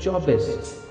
24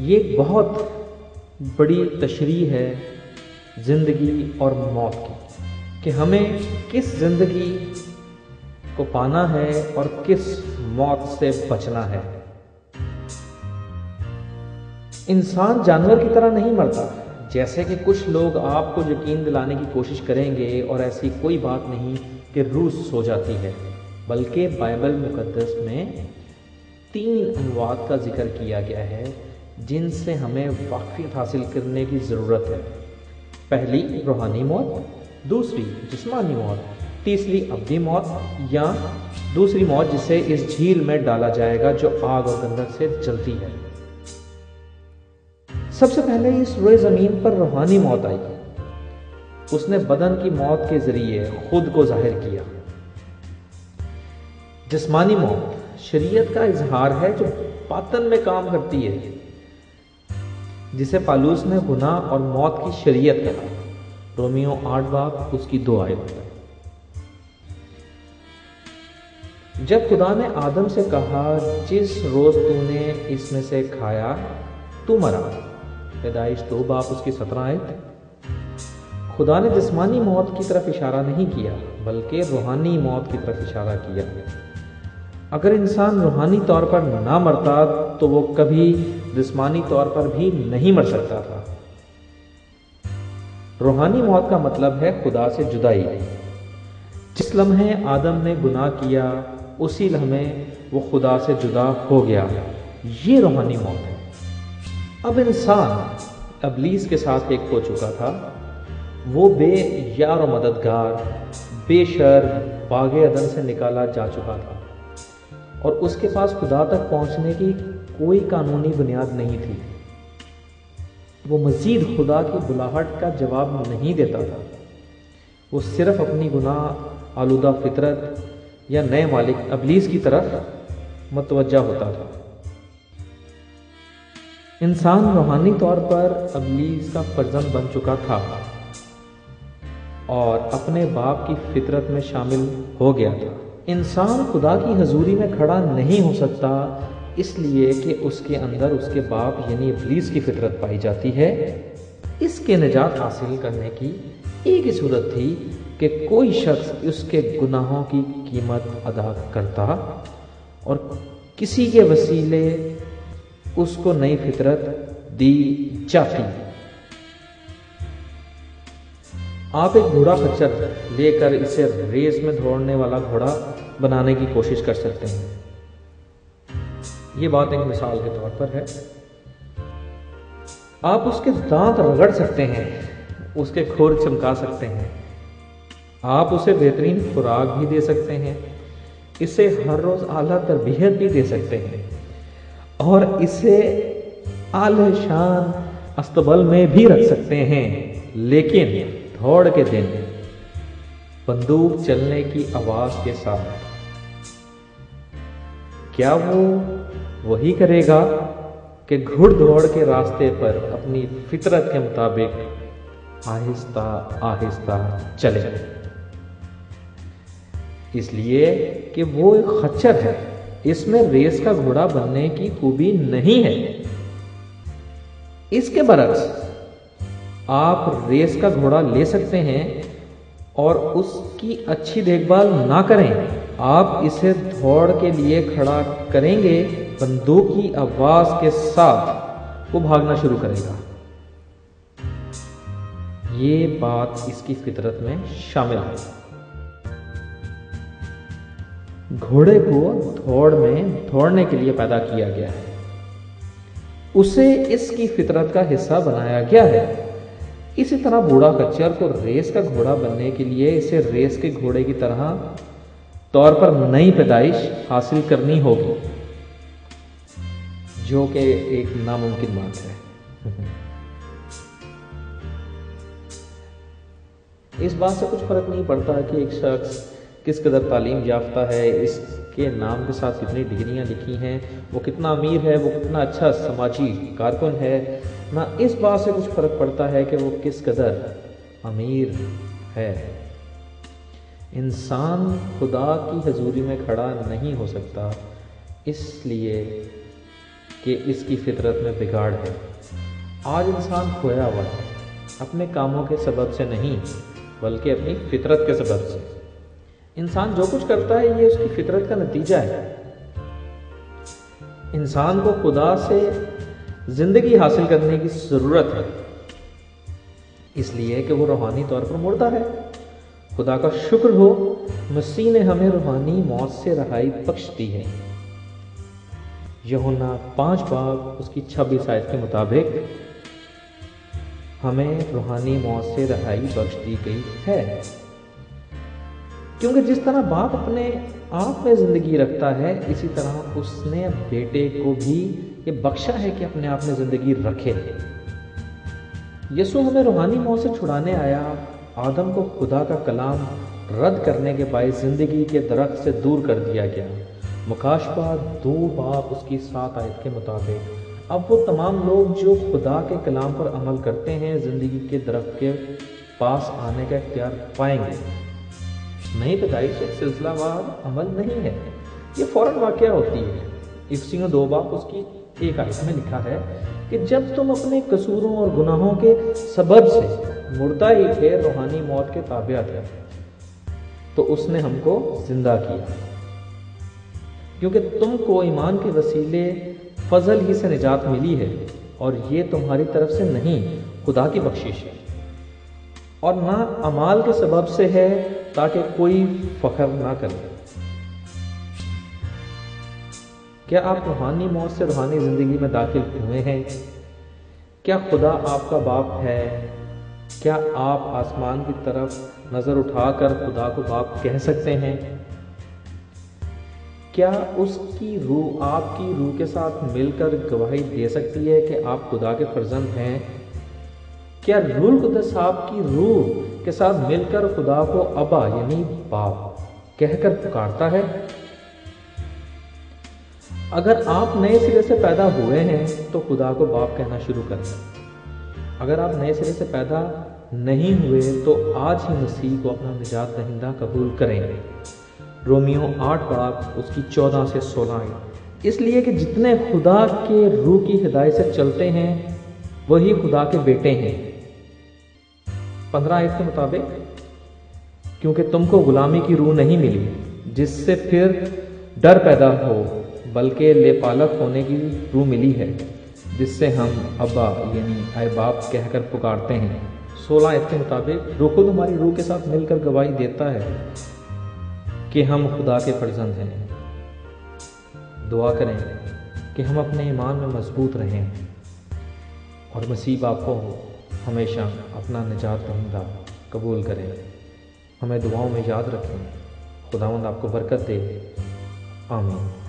یہ ایک بہت بڑی تشریح ہے زندگی اور موت کی، کہ ہمیں کس زندگی کو پانا ہے اور کس موت سے بچنا ہے۔ انسان جانور کی طرح نہیں مرتا، جیسے کہ کچھ لوگ آپ کو یقین دلانے کی کوشش کریں گے، اور ایسی کوئی بات نہیں کہ روح سو جاتی ہے، بلکہ بائبل مقدس میں 3 اموات کا ذکر کیا گیا ہے جن سے ہمیں واقفیت حاصل کرنے کی ضرورت ہے۔ پہلی روحانی موت، دوسری جسمانی موت، تیسری ابدی موت یا دوسری موت جسے اس جھیل میں ڈالا جائے گا جو آگ اور گندھک سے جلتی ہے۔ سب سے پہلے اس روئے زمین پر روحانی موت آئی، اس نے بدن کی موت کے ذریعے خود کو ظاہر کیا۔ جسمانی موت شریعت کا اظہار ہے جو باطن میں کام کرتی ہے، جسے پالوس نے گناہ اور موت کی شریعت کہا، رومیو 8 باب اس کی 2 آیت۔ جب خدا نے آدم سے کہا جس روز تو نے اس میں سے کھایا تو مرا، پیدائش 2 باب اس کی 17 آیت، خدا نے جسمانی موت کی طرف اشارہ نہیں کیا بلکہ روحانی موت کی طرف اشارہ کیا۔ اگر انسان روحانی طور پر نہ مرتا تو وہ کبھی جسمانی طور پر بھی نہیں مر سکتا تھا۔ روحانی موت کا مطلب ہے خدا سے جدائی۔ جس لمحے آدم نے گناہ کیا اسی لمحے وہ خدا سے جدا ہو گیا، یہ روحانی موت ہے۔ اب انسان ابلیس کے ساتھ ایک ہو چکا تھا، وہ بے یار و مددگار، بے شر باغ عدن سے نکالا جا چکا تھا، اور اس کے پاس خدا تک پہنچنے کی کوئی قانونی بنیاد نہیں تھی۔ وہ مزید خدا کی بلاہٹ کا جواب نہیں دیتا تھا، وہ صرف اپنی گناہ آلودہ فطرت یا نئے مالک ابلیس کی طرف متوجہ ہوتا تھا۔ انسان روحانی طور پر ابلیس کا فرزند بن چکا تھا اور اپنے باپ کی فطرت میں شامل ہو گیا تھا۔ انسان خدا کی حضوری میں کھڑا نہیں ہو سکتا، اس لیے کہ اس کے اندر اس کے باپ یعنی ابلیس کی فطرت پائی جاتی ہے۔ اس کے نجات حاصل کرنے کی ایک ہی صورت تھی کہ کوئی شخص اس کے گناہوں کی قیمت ادا کرتا اور کسی کے وسیلے اس کو نئی فطرت دی جاتی۔ آپ ایک گھوڑا خچر لے کر اسے ریس میں دوڑنے والا گھوڑا بنانے کی کوشش کر سکتے ہیں، یہ بات ایک مثال کے طور پر ہے۔ آپ اس کے دانت رگڑ سکتے ہیں، اس کے کھور چمکا سکتے ہیں، آپ اسے بہترین خوراک بھی دے سکتے ہیں، اسے ہر روز اعلیٰ تربیت بھی دے سکتے ہیں، اور اسے اعلی شان استبل میں بھی رکھ سکتے ہیں، لیکن دوڑ کے دن بندوق چلنے کی آواز کے ساتھ کیا وہ وہی کرے گا کہ گھڑ دوڑ کے راستے پر اپنی فطرت کے مطابق آہستہ آہستہ چلے؟ اس لیے کہ وہ ایک خچر ہے، اس میں ریس کا گھوڑا بننے کی خوبی نہیں ہے۔ اس کے برعکس آپ ریس کا گھوڑا لے سکتے ہیں اور اس کی اچھی دیکھ بھال نہ کریں، آپ اسے دوڑ کے لیے کھڑا کریں گے، بندوق کی آواز کے ساتھ وہ بھاگنا شروع کرے گا۔ یہ بات اس کی فطرت میں شامل ہے۔ گھوڑے کو دوڑنے کے لیے پیدا کیا گیا ہے، اسے اس کی فطرت کا حصہ بنایا گیا ہے۔ اسی طرح بوڑھا خچر کو ریس کا گھوڑا بننے کے لیے اسے ریس کے گھوڑے کی طرح طور پر نئی پیدائش حاصل کرنی ہوگی، جو کہ ایک ناممکن بات ہے۔ اس بات سے کچھ فرق نہیں پڑتا کہ ایک شخص کس قدر تعلیم یافتہ ہے، اس کے نام کے ساتھ کتنی ڈگریاں لکھی ہیں، وہ کتنا امیر ہے، وہ کتنا اچھا سماجی کارکن ہے، نہ اس بات سے کچھ فرق پڑتا ہے کہ وہ کس قدر امیر ہے۔ انسان خدا کی حضوری میں کھڑا نہیں ہو سکتا، اس لیے کہ اس کی فطرت میں بگاڑ ہے۔ آج انسان کھویا ہوا ہے، اپنے کاموں کے سبب سے نہیں بلکہ اپنی فطرت کے سبب سے۔ انسان جو کچھ کرتا ہے یہ اس کی فطرت کا نتیجہ ہے۔ انسان کو خدا سے زندگی حاصل کرنے کی ضرورت ہے، اس لیے کہ وہ روحانی طور پر مردہ ہے۔ خدا کا شکر ہو، مسیح نے ہمیں روحانی موت سے رہائی بخش دی ہے۔ یوحنا 5 باب اس کی 26 آیت کے مطابق ہمیں روحانی موت سے رہائی بخش دی گئی ہے، کیونکہ جس طرح باپ اپنے آپ میں زندگی رکھتا ہے اسی طرح اس نے بیٹے کو بھی یہ بخشا ہے کہ اپنے آپ میں زندگی رکھے۔ یسوع ہمیں روحانی موت سے چھڑانے آیا۔ آدم کو خدا کا کلام رد کرنے کے باعث زندگی کے درخت سے دور کر دیا گیا۔ مکاشفہ 2 باب اس کی 7 آیت کے مطابق اب وہ تمام لوگ جو خدا کے کلام پر عمل کرتے ہیں زندگی کے درخت کے پاس آنے کا اختیار پائیں گے۔ نئی پیدائش ایک سلسلہ وار عمل نہیں ہے، یہ فوراً واقعہ ہوتی ہے۔ افسیوں 2 باب اس کی 1 آیت میں لکھا ہے کہ جب تم اپنے قصوروں اور گناہوں کے سبب سے مردہ ہی تھے، روحانی موت کے تابع تھے، تو اس نے ہم کو زندہ کیا، کیونکہ تم کو ایمان کے وسیلے فضل ہی سے نجات ملی ہے، اور یہ تمہاری طرف سے نہیں، خدا کی بخشش ہے، اور نہ اعمال کے سبب سے ہے تاکہ کوئی فخر نہ کرے۔ کیا آپ روحانی موت سے روحانی زندگی میں داخل ہوئے ہیں؟ کیا خدا آپ کا باپ ہے؟ کیا آپ آسمان کی طرف نظر اٹھا کر خدا کو باپ کہہ سکتے ہیں؟ کیا اس کی روح آپ کی روح کے ساتھ مل کر گواہی دے سکتی ہے کہ آپ خدا کے فرزند ہیں؟ کیا روح القدس آپ کی روح کے ساتھ مل کر خدا کو ابا یعنی باپ کہہ کر پکارتا ہے؟ اگر آپ نئے سرے سے پیدا ہوئے ہیں تو خدا کو باپ کہنا شروع کریں۔ اگر آپ نئے سرے سے پیدا نہیں ہوئے تو آج ہی مسیح کو اپنا نجات دہندہ قبول کریں۔ رومیو 8 باب اس کی 14 سے 16 آیت۔ اس لیے کہ جتنے خدا کے روح کی ہدایت سے چلتے ہیں وہی خدا کے بیٹے ہیں۔ 15 آیت کے مطابق کیونکہ تم کو غلامی کی روح نہیں ملی جس سے پھر ڈر پیدا ہو، بلکہ لے پالک ہونے کی روح ملی ہے جس سے ہم ابا یعنی اے باپ کہہ کر پکارتے ہیں۔ 16 آیت کے مطابق روح خود ہماری روح کے ساتھ مل کر گواہی دیتا ہے کہ ہم خدا کے فرزند ہیں۔ دعا کریں کہ ہم اپنے ایمان میں مضبوط رہیں اور مسیح باپ کو ہمیشہ اپنا نجات دہندہ قبول کریں۔ ہمیں دعاؤں میں یاد رکھیں۔ خداوند آپ کو برکت دے۔ آمین۔